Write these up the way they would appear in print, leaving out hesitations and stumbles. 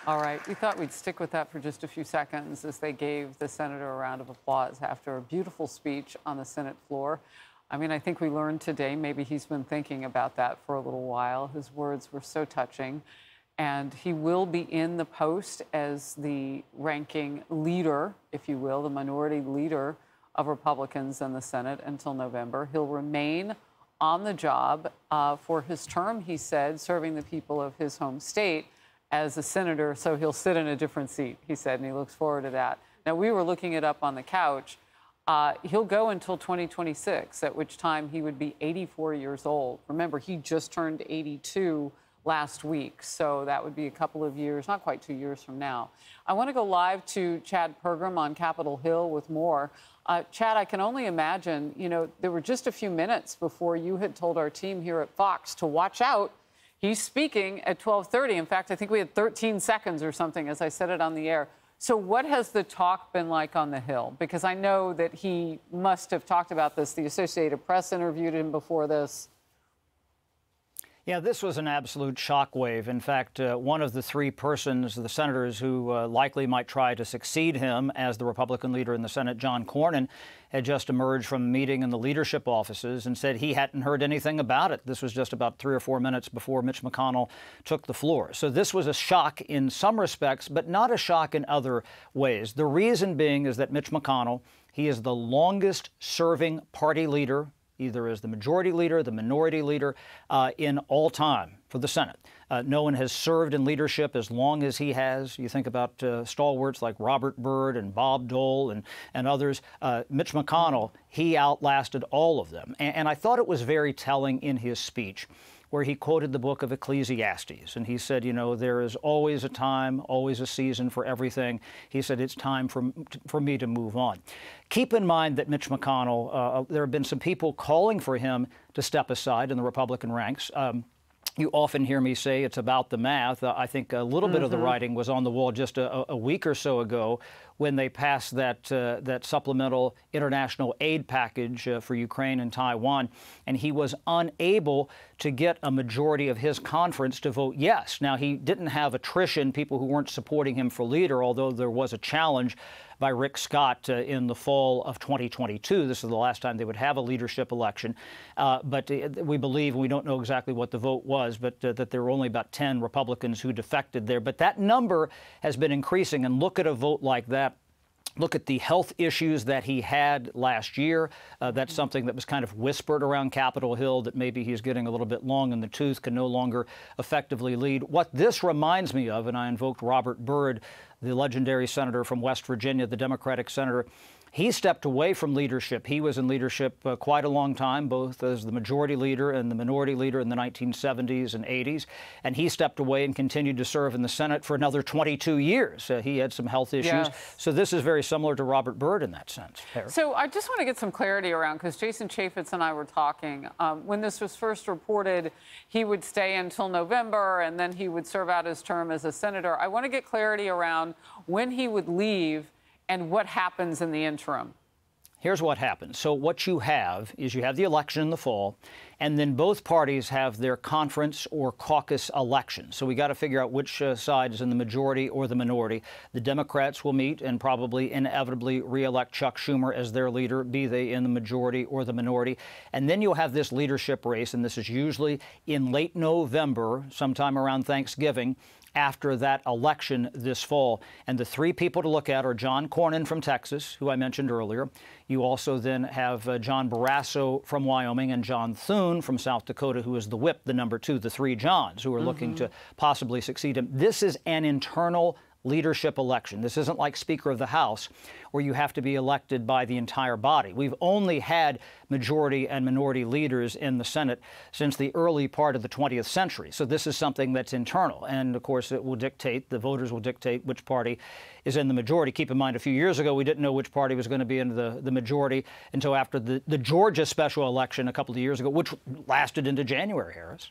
All right, we thought we'd stick with that for just a few seconds as they gave the senator a round of applause after a beautiful speech on the Senate floor. I mean, I think we learned today, maybe he's been thinking about that for a little while. His words were so touching. And he will be in the post as the ranking leader, if you will, the minority leader of Republicans in the Senate until November. He'll remain on the job for his term, he said, serving the people of his home state as a senator. So he'll sit in a different seat, he said, and he looks forward to that. Now, we were looking it up on the couch. He'll go until 2026, at which time he would be 84 years old. Remember, he just turned 82 last week, so that would be a couple of years, not quite 2 years from now. I want to go live to Chad Pergram on Capitol Hill with more. Chad, I can only imagine, you know, there were just a few minutes before you had told our team here at Fox to watch out. He's speaking at 12:30. In fact, I think we had 13 seconds or something as I said it on the air. So what has the talk been like on the Hill? Because I know that he must have talked about this. The Associated Press interviewed him before this. Yeah, this was an absolute shockwave. In fact, one of the three persons, the senators who likely might try to succeed him as the Republican leader in the Senate, John Cornyn, had just emerged from a meeting in the leadership offices and said he hadn't heard anything about it. This was just about 3 or 4 minutes before Mitch McConnell took the floor. So this was a shock in some respects, but not a shock in other ways. The reason being is that Mitch McConnell, he is the longest serving party leader, either as the majority leader, the minority leader, in all time for the Senate. No one has served in leadership as long as he has. You think about stalwarts like Robert Byrd and Bob Dole and others. Mitch McConnell, he outlasted all of them. And I thought it was very telling in his speech where he quoted the book of Ecclesiastes. And he said, you know, there is always a time, always a season for everything. He said, it's time for me to move on. Keep in mind that Mitch McConnell, there have been some people calling for him to step aside in the Republican ranks. You often hear me say it's about the math. I think a little bit of the writing was on the wall just a week or so ago when they passed that supplemental international aid package for Ukraine and Taiwan, and he was unable to get a majority of his conference to vote yes. Now, he didn't have attrition, people who weren't supporting him for leader, although there was a challenge by Rick Scott in the fall of 2022. This is the last time they would have a leadership election. But we believe, we don't know exactly what the vote was, but that there were only about 10 Republicans who defected there. But that number has been increasing. And look at a vote like that. Look at the health issues that he had last year. That's something that was kind of whispered around Capitol Hill, that maybe he's getting a little bit long in the tooth, can no longer effectively lead. What this reminds me of, and I invoked Robert Byrd, the legendary senator from West Virginia, the Democratic senator, he stepped away from leadership. He was in leadership quite a long time, both as the majority leader and the minority leader in the 1970s and 80s. And he stepped away and continued to serve in the Senate for another 22 years. He had some health issues. Yes. So this is very similar to Robert Byrd in that sense. So I just want to get some clarity around, because Jason Chaffetz and I were talking. When this was first reported, he would stay until November, and then he would serve out his term as a senator. I want to get clarity around when he would leave and what happens in the interim. Here's what happens. So what you have is you have the election in the fall, and then both parties have their conference or caucus elections. So we got to figure out which side is in the majority or the minority. The Democrats will meet and probably inevitably re-elect Chuck Schumer as their leader, be they in the majority or the minority. And then you'll have this leadership race, and this is usually in late November, sometime around Thanksgiving, after that election this fall. And the three people to look at are John Cornyn from Texas, who I mentioned earlier. You also then have John Barrasso from Wyoming and John Thune from South Dakota, who is the whip, the number two, the three Johns who are looking to possibly succeed him. This is an internal leadership election. This isn't like Speaker of the House, where you have to be elected by the entire body. We've only had majority and minority leaders in the Senate since the early part of the 20th century. So this is something that's internal. And of course, it will dictate, the voters will dictate which party is in the majority. Keep in mind, a few years ago, we didn't know which party was going to be in the majority until after the Georgia special election a couple of years ago, which lasted into January, Harris.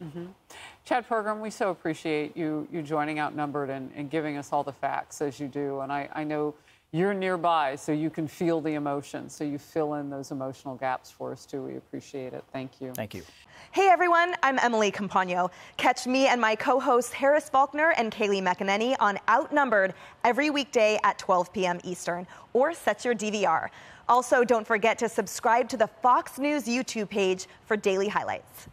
Chad Pergram, we so appreciate you joining Outnumbered and giving us all the facts as you do. And I know you're nearby, so you can feel the emotion. So you fill in those emotional gaps for us, too. We appreciate it. Thank you. Thank you. Hey, everyone. I'm Emily Campagno. Catch me and my co-hosts Harris Faulkner and Kaylee McEnany on Outnumbered every weekday at 12 p.m. Eastern, or set your DVR. Also, don't forget to subscribe to the Fox News YouTube page for daily highlights.